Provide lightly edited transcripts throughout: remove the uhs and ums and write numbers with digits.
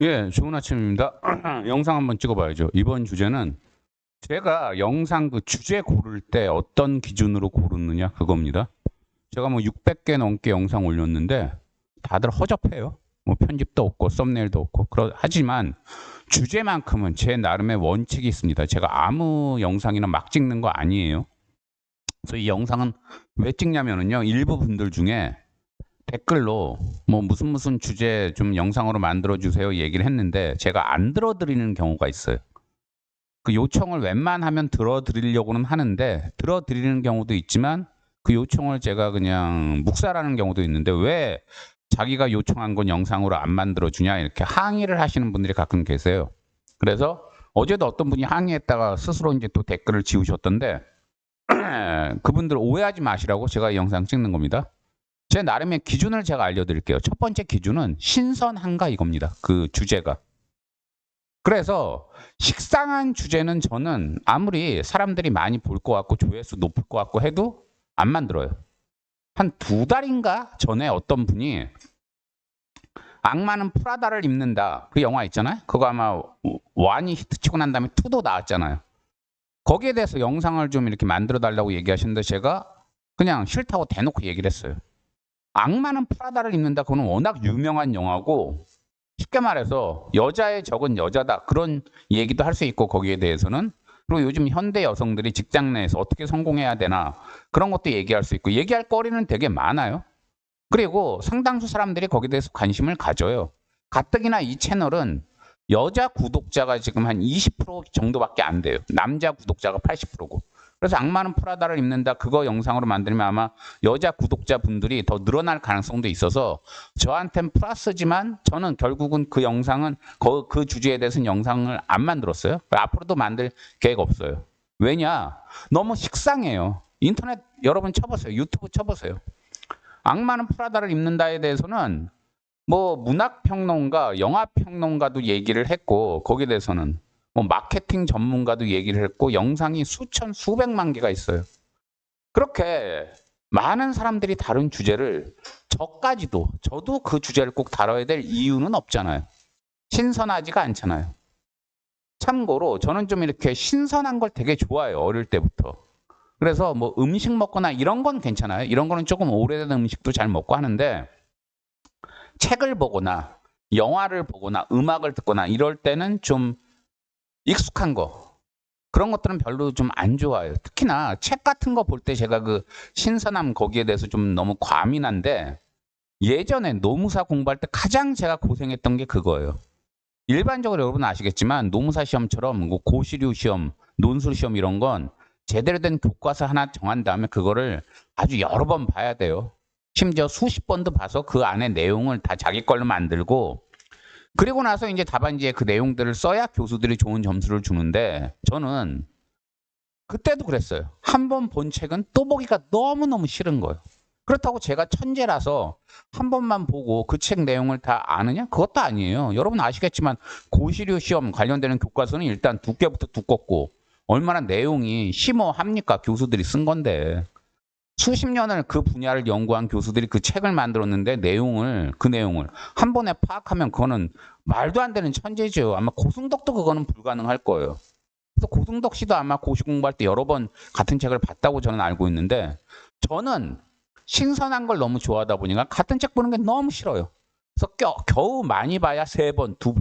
예, 좋은 아침입니다. 영상 한번 찍어봐야죠. 이번 주제는 제가 영상 그 주제 고를 때 어떤 기준으로 고르느냐 그겁니다. 제가 뭐 600개 넘게 영상 올렸는데 다들 허접해요. 뭐 편집도 없고 썸네일도 없고 하지만 주제만큼은 제 나름의 원칙이 있습니다. 제가 아무 영상이나 막 찍는 거 아니에요. 그래서 이 영상은 왜 찍냐면은요, 일부 분들 중에 댓글로 뭐 무슨 주제 좀 영상으로 만들어 주세요 얘기를 했는데 제가 안 들어드리는 경우가 있어요. 그 요청을 웬만하면 들어드리려고는 하는데 들어드리는 경우도 있지만 그 요청을 제가 그냥 묵살하는 경우도 있는데 왜 자기가 요청한 건 영상으로 안 만들어 주냐 이렇게 항의를 하시는 분들이 가끔 계세요. 그래서 어제도 어떤 분이 항의했다가 스스로 이제 또 댓글을 지우셨던데 그분들 오해하지 마시라고 제가 이 영상 찍는 겁니다. 제 나름의 기준을 제가 알려드릴게요. 첫 번째 기준은 신선한가 이겁니다. 그 주제가. 그래서 식상한 주제는 저는 아무리 사람들이 많이 볼 것 같고 조회수 높을 것 같고 해도 안 만들어요. 한 2달인가 전에 어떤 분이 악마는 프라다를 입는다. 그 영화 있잖아요. 그거 아마 완이 히트치고 난 다음에 2도 나왔잖아요. 거기에 대해서 영상을 좀 이렇게 만들어 달라고 얘기하시는데 제가 그냥 싫다고 대놓고 얘기를 했어요. 악마는 프라다를 입는다. 그거는 워낙 유명한 영화고 쉽게 말해서 여자의 적은 여자다. 그런 얘기도 할 수 있고 거기에 대해서는. 그리고 요즘 현대 여성들이 직장 내에서 어떻게 성공해야 되나 그런 것도 얘기할 수 있고 얘기할 거리는 되게 많아요. 그리고 상당수 사람들이 거기에 대해서 관심을 가져요. 가뜩이나 이 채널은 여자 구독자가 지금 한 20% 정도밖에 안 돼요. 남자 구독자가 80%고. 그래서 악마는 프라다를 입는다 그거 영상으로 만들면 아마 여자 구독자분들이 더 늘어날 가능성도 있어서 저한텐 플러스지만 저는 결국은 그 영상은 그 주제에 대해서는 영상을 안 만들었어요. 앞으로도 만들 계획 없어요. 왜냐? 너무 식상해요. 인터넷 여러분 쳐보세요. 유튜브 쳐보세요. 악마는 프라다를 입는다에 대해서는 뭐 문학평론가, 영화평론가도 얘기를 했고 거기에 대해서는 뭐 마케팅 전문가도 얘기를 했고 영상이 수천, 수백만 개가 있어요. 그렇게 많은 사람들이 다룬 주제를 저도 그 주제를 꼭 다뤄야 될 이유는 없잖아요. 신선하지가 않잖아요. 참고로 저는 좀 이렇게 신선한 걸 되게 좋아해요. 어릴 때부터. 그래서 뭐 음식 먹거나 이런 건 괜찮아요. 이런 거는 조금 오래된 음식도 잘 먹고 하는데 책을 보거나 영화를 보거나 음악을 듣거나 이럴 때는 좀 익숙한 거 그런 것들은 별로 좀 안 좋아요. 특히나 책 같은 거 볼 때 제가 그 신선함 거기에 대해서 좀 너무 과민한데 예전에 노무사 공부할 때 가장 제가 고생했던 게 그거예요. 일반적으로 여러분 아시겠지만 노무사 시험처럼 뭐 고시류 시험, 논술 시험 이런 건 제대로 된 교과서 하나 정한 다음에 그거를 아주 여러 번 봐야 돼요. 심지어 수십 번도 봐서 그 안에 내용을 다 자기 걸로 만들고 그리고 나서 이제 답안지에 그 내용들을 써야 교수들이 좋은 점수를 주는데 저는 그때도 그랬어요. 한 번 본 책은 또 보기가 너무너무 싫은 거예요. 그렇다고 제가 천재라서 한 번만 보고 그 책 내용을 다 아느냐? 그것도 아니에요. 여러분 아시겠지만 고시류 시험 관련되는 교과서는 일단 두께부터 두껍고 얼마나 내용이 심오합니까? 교수들이 쓴 건데. 수십 년을 그 분야를 연구한 교수들이 그 책을 만들었는데 그 내용을 한 번에 파악하면 그거는 말도 안 되는 천재죠. 아마 고승덕도 그거는 불가능할 거예요. 그래서 고승덕 씨도 아마 고시 공부할 때 여러 번 같은 책을 봤다고 저는 알고 있는데 저는 신선한 걸 너무 좋아하다 보니까 같은 책 보는 게 너무 싫어요. 그래서 겨우 많이 봐야 세 번, 두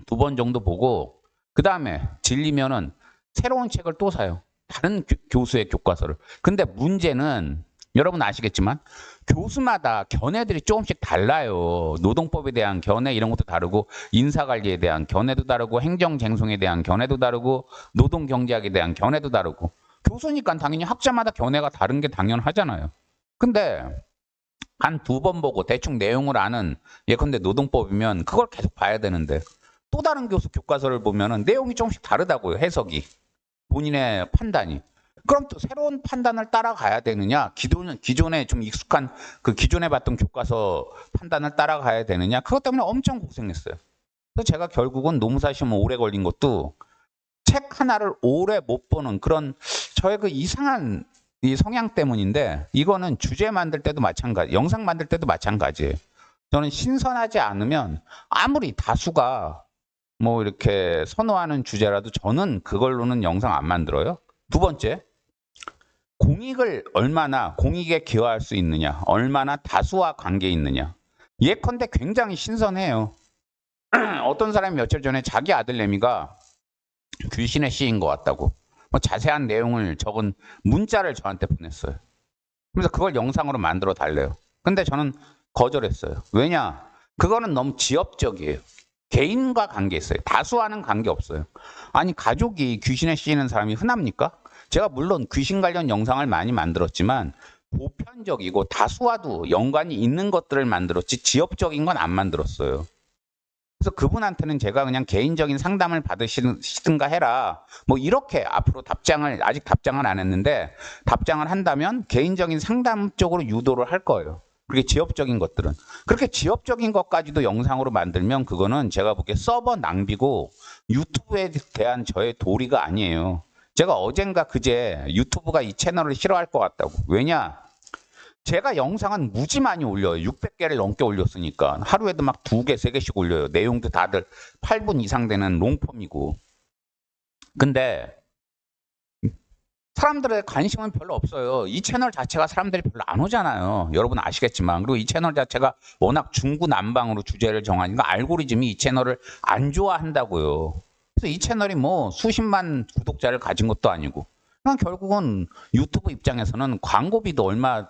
번 정도 보고 그 다음에 질리면은 새로운 책을 또 사요. 다른 교수의 교과서를. 근데 문제는 여러분 아시겠지만 교수마다 견해들이 조금씩 달라요. 노동법에 대한 견해 이런 것도 다르고 인사관리에 대한 견해도 다르고 행정쟁송에 대한 견해도 다르고 노동경제학에 대한 견해도 다르고 교수니까 당연히 학자마다 견해가 다른 게 당연하잖아요. 근데 한 2번 보고 대충 내용을 아는 예컨대 노동법이면 그걸 계속 봐야 되는데 또 다른 교수 교과서를 보면은 내용이 조금씩 다르다고요. 해석이. 본인의 판단이. 그럼 또 새로운 판단을 따라가야 되느냐? 기존에 좀 익숙한 그 기존에 봤던 교과서 판단을 따라가야 되느냐? 그것 때문에 엄청 고생했어요. 그래서 제가 결국은 노무사 시험 오래 걸린 것도 책 하나를 오래 못 보는 그런 저의 그 이상한 이 성향 때문인데 이거는 주제 만들 때도 마찬가지, 영상 만들 때도 마찬가지예요. 저는 신선하지 않으면 아무리 다수가 뭐 이렇게 선호하는 주제라도 저는 그걸로는 영상 안 만들어요. 두 번째, 공익에 기여할 수 있느냐, 얼마나 다수와 관계 있느냐. 예컨대 굉장히 신선해요. 어떤 사람이 며칠 전에 자기 아들내미가 귀신에 씌인 것 같다고 뭐 자세한 내용을 적은 문자를 저한테 보냈어요. 그래서 그걸 영상으로 만들어 달래요. 근데 저는 거절했어요. 왜냐? 그거는 너무 지엽적이에요. 개인과 관계 있어요. 다수와는 관계 없어요. 아니, 가족이 귀신에 씌이는 사람이 흔합니까? 제가 물론 귀신 관련 영상을 많이 만들었지만 보편적이고 다수와도 연관이 있는 것들을 만들었지 지엽적인 건 안 만들었어요. 그래서 그분한테는 제가 그냥 개인적인 상담을 받으시든가 해라. 뭐 이렇게 앞으로 아직 답장을 안 했는데 답장을 한다면 개인적인 상담 쪽으로 유도를 할 거예요. 그게 지엽적인 것들은. 그렇게 지엽적인 것까지도 영상으로 만들면 그거는 제가 보기에 서버 낭비고 유튜브에 대한 저의 도리가 아니에요. 제가 어젠가 그제 유튜브가 이 채널을 싫어할 것 같다고. 왜냐? 제가 영상은 무지 많이 올려요. 600개를 넘게 올렸으니까. 하루에도 막 2개, 3개씩 올려요. 내용도 다들 8분 이상 되는 롱폼이고. 근데 사람들의 관심은 별로 없어요. 이 채널 자체가 사람들이 별로 안 오잖아요. 여러분 아시겠지만. 그리고 이 채널 자체가 워낙 중구난방으로 주제를 정하니까 알고리즘이 이 채널을 안 좋아한다고요. 그래서 이 채널이 뭐 수십만 구독자를 가진 것도 아니고. 그냥 결국은 유튜브 입장에서는 광고비도 얼마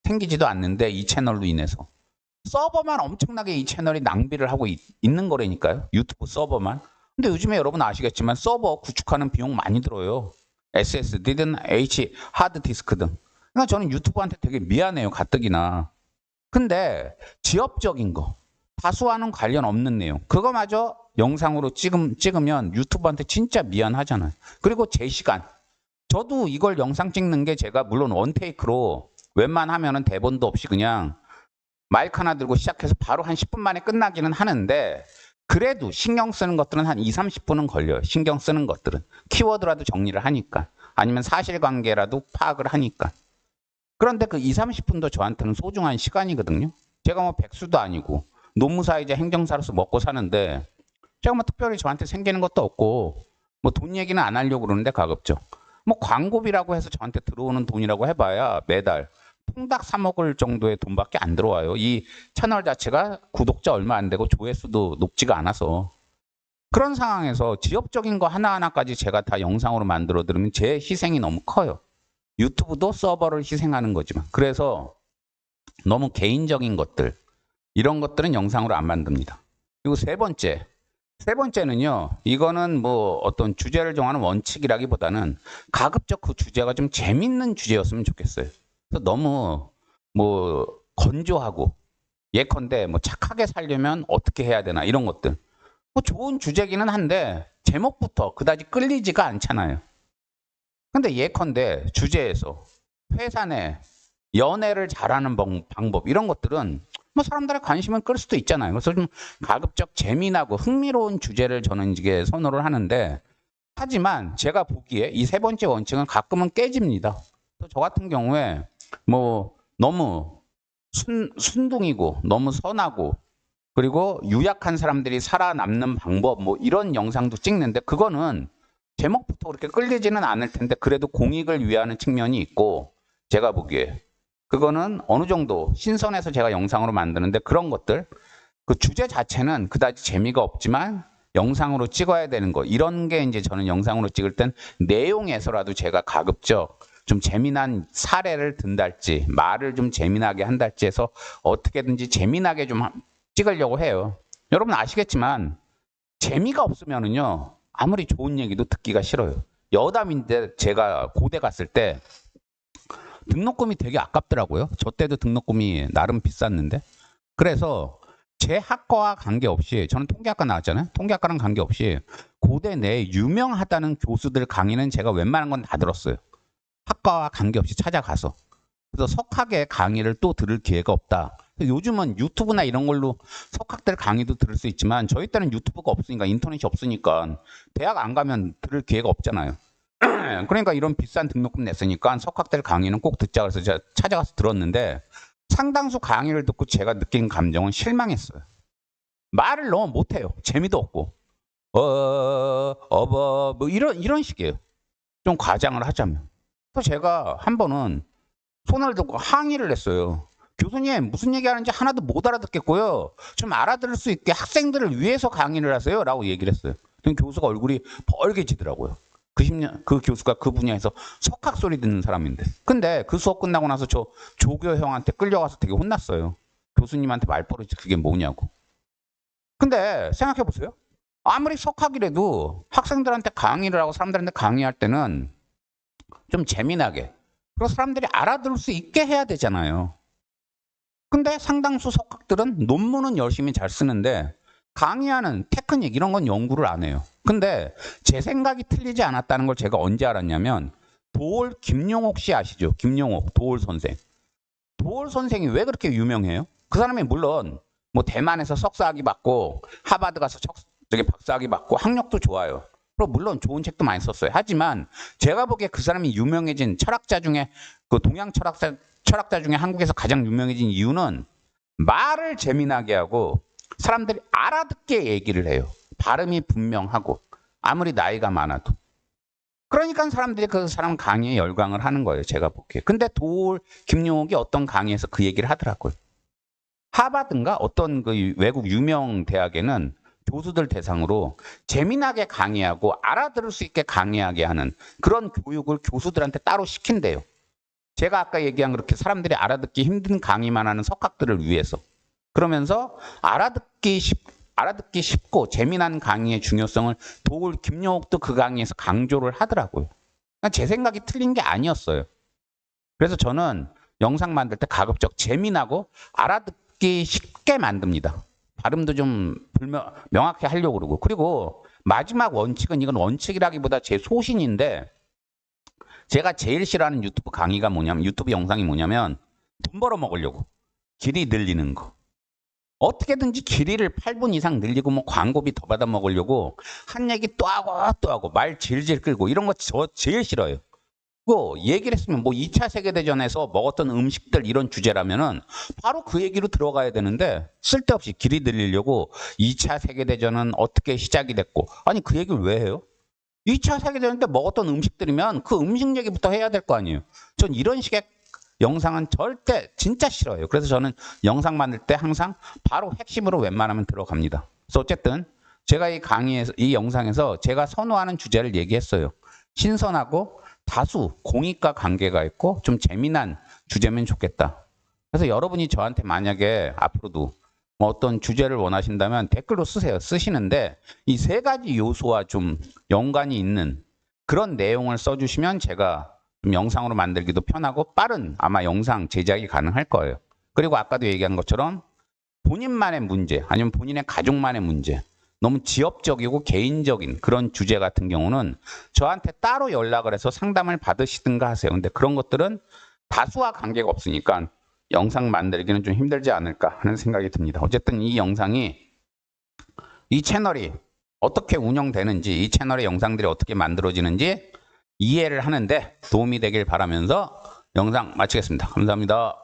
생기지도 않는데 이 채널로 인해서 서버만 엄청나게 이 채널이 낭비를 하고 있는 거라니까요. 유튜브 서버만. 근데 요즘에 여러분 아시겠지만 서버 구축하는 비용 많이 들어요. SSD든 하드디스크 등. 그러니까 저는 유튜브한테 되게 미안해요. 가뜩이나. 근데 지엽적인 거, 다수와는 관련 없는 내용, 그거마저 영상으로 찍으면 유튜브한테 진짜 미안하잖아요. 그리고 제 시간. 저도 이걸 영상 찍는 게 제가 물론 원테이크로 웬만하면은 대본도 없이 그냥 마이크 하나 들고 시작해서 바로 한 10분 만에 끝나기는 하는데 그래도 신경 쓰는 것들은 한 2, 30분은 걸려요. 신경 쓰는 것들은. 키워드라도 정리를 하니까. 아니면 사실관계라도 파악을 하니까. 그런데 그 2, 30분도 저한테는 소중한 시간이거든요. 제가 뭐 백수도 아니고 노무사이자 행정사로서 먹고 사는데 제가 뭐 특별히 저한테 생기는 것도 없고 뭐 돈 얘기는 안 하려고 그러는데 가급적. 뭐 광고비라고 해서 저한테 들어오는 돈이라고 해봐야 매달 통닭 3억을 정도의 돈밖에 안 들어와요. 이 채널 자체가 구독자 얼마 안 되고 조회수도 높지가 않아서. 그런 상황에서 지엽적인 거 하나하나까지 제가 다 영상으로 만들어 드리면 제 희생이 너무 커요. 유튜브도 서버를 희생하는 거지만. 그래서 너무 개인적인 것들, 이런 것들은 영상으로 안 만듭니다. 그리고 세 번째는요, 이거는 뭐 어떤 주제를 정하는 원칙이라기보다는 가급적 그 주제가 좀 재밌는 주제였으면 좋겠어요. 그래서 너무 뭐 건조하고 예컨대 뭐 착하게 살려면 어떻게 해야 되나 이런 것들. 뭐 좋은 주제기는 한데 제목부터 그다지 끌리지가 않잖아요. 근데 예컨대 주제에서 회사 내 연애를 잘하는 방법 이런 것들은 뭐 사람들의 관심은 끌 수도 있잖아요. 그래서 좀 가급적 재미나고 흥미로운 주제를 저는 이게 선호를 하는데 하지만 제가 보기에 이 세 번째 원칙은 가끔은 깨집니다. 또 저 같은 경우에 뭐 너무 순둥이고 너무 선하고 그리고 유약한 사람들이 살아남는 방법 뭐 이런 영상도 찍는데 그거는 제목부터 그렇게 끌리지는 않을 텐데 그래도 공익을 위하는 측면이 있고 제가 보기에 그거는 어느 정도 신선해서 제가 영상으로 만드는데 그런 것들 그 주제 자체는 그다지 재미가 없지만 영상으로 찍어야 되는 거 이런 게 이제 저는 영상으로 찍을 땐 내용에서라도 제가 가급적 좀 재미난 사례를 든달지 말을 좀 재미나게 한달지 해서 어떻게든지 재미나게 좀 찍으려고 해요. 여러분 아시겠지만 재미가 없으면은요 아무리 좋은 얘기도 듣기가 싫어요. 여담인데 제가 고대 갔을 때 등록금이 되게 아깝더라고요. 저 때도 등록금이 나름 비쌌는데 그래서 제 학과와 관계없이 저는 통계학과 나왔잖아요. 통계학과랑 관계없이 고대 내에 유명하다는 교수들 강의는 제가 웬만한 건 다 들었어요. 학과와 관계없이 찾아가서. 그래서 석학의 강의를 또 들을 기회가 없다. 요즘은 유튜브나 이런 걸로 석학들 강의도 들을 수 있지만 저희 때는 유튜브가 없으니까 인터넷이 없으니까 대학 안 가면 들을 기회가 없잖아요. 그러니까 이런 비싼 등록금 냈으니까 석학들 강의는 꼭 듣자 그래서 제가 찾아가서 들었는데 상당수 강의를 듣고 제가 느낀 감정은 실망했어요. 말을 너무 못해요. 재미도 없고. 뭐 이런 식이에요. 좀 과장을 하자면. 그래서 제가 한 번은 손을 들고 항의를 했어요. 교수님, 무슨 얘기하는지 하나도 못 알아듣겠고요. 좀 알아들을 수 있게 학생들을 위해서 강의를 하세요. 라고 얘기를 했어요. 그럼 교수가 얼굴이 벌개지더라고요. 그 교수가 그 분야에서 석학 소리 듣는 사람인데. 근데 그 수업 끝나고 나서 저 조교 형한테 끌려가서 되게 혼났어요. 교수님한테 말버릇이 그게 뭐냐고. 근데 생각해 보세요. 아무리 석학이라도 학생들한테 강의를 하고 사람들한테 강의할 때는 좀 재미나게, 그리고 사람들이 알아들을 수 있게 해야 되잖아요. 근데 상당수 석학들은 논문은 열심히 잘 쓰는데 강의하는 테크닉 이런 건 연구를 안 해요. 근데 제 생각이 틀리지 않았다는 걸 제가 언제 알았냐면, 도올 김용옥 씨 아시죠? 김용옥 도올 선생. 도올 선생이 왜 그렇게 유명해요? 그 사람이 물론 뭐 대만에서 석사학위 받고 하버드 가서 박사학위 받고 학력도 좋아요. 그리고 물론 좋은 책도 많이 썼어요. 하지만 제가 보기에 그 사람이 유명해진 철학자 중에, 그 동양 철학자 중에 한국에서 가장 유명해진 이유는 말을 재미나게 하고 사람들이 알아듣게 얘기를 해요. 발음이 분명하고 아무리 나이가 많아도. 그러니까 사람들이 그 사람 강의에 열광을 하는 거예요. 제가 보기에. 근데 도올 김용옥이 어떤 강의에서 그 얘기를 하더라고요. 하버드인가 어떤 그 외국 유명 대학에는 교수들 대상으로 재미나게 강의하고 알아들을 수 있게 강의하게 하는 그런 교육을 교수들한테 따로 시킨대요. 제가 아까 얘기한 그렇게 사람들이 알아듣기 힘든 강의만 하는 석학들을 위해서. 그러면서 알아듣기 쉽고 재미난 강의의 중요성을 도올 김용옥도 그 강의에서 강조를 하더라고요. 그러니까 제 생각이 틀린 게 아니었어요. 그래서 저는 영상 만들 때 가급적 재미나고 알아듣기 쉽게 만듭니다. 발음도 좀 명확히 하려고 그러고. 그리고 마지막 원칙은, 이건 원칙이라기보다 제 소신인데, 제가 제일 싫어하는 유튜브 강의가 뭐냐면, 유튜브 영상이 뭐냐면 돈 벌어 먹으려고 길이 늘리는 거. 어떻게든지 길이를 8분 이상 늘리고 뭐 광고비 더 받아 먹으려고 한 얘기 또 하고 말 질질 끌고 이런 거 저 제일 싫어요. 그 얘기를 했으면 뭐 2차 세계대전에서 먹었던 음식들 이런 주제라면은 바로 그 얘기로 들어가야 되는데, 쓸데없이 길이 늘리려고 2차 세계대전은 어떻게 시작이 됐고, 아니 그 얘기를 왜 해요? 2차 세계대전 때 먹었던 음식들이면 그 음식 얘기부터 해야 될 거 아니에요. 전 이런 식의 영상은 절대 진짜 싫어요. 그래서 저는 영상 만들 때 항상 바로 핵심으로 웬만하면 들어갑니다. 그래서 어쨌든 제가 이 영상에서 제가 선호하는 주제를 얘기했어요. 신선하고 다수 공익과 관계가 있고 좀 재미난 주제면 좋겠다. 그래서 여러분이 저한테 만약에 앞으로도 뭐 어떤 주제를 원하신다면 댓글로 쓰세요. 쓰시는데 이 세 가지 요소와 좀 연관이 있는 그런 내용을 써주시면 제가 좀 영상으로 만들기도 편하고 빠른 아마 영상 제작이 가능할 거예요. 그리고 아까도 얘기한 것처럼 본인만의 문제 아니면 본인의 가족만의 문제, 너무 지엽적이고 개인적인 그런 주제 같은 경우는 저한테 따로 연락을 해서 상담을 받으시든가 하세요. 근데 그런 것들은 다수와 관계가 없으니까 영상 만들기는 좀 힘들지 않을까 하는 생각이 듭니다. 어쨌든 이 채널이 어떻게 운영되는지, 이 채널의 영상들이 어떻게 만들어지는지 이해를 하는데 도움이 되길 바라면서 영상 마치겠습니다. 감사합니다.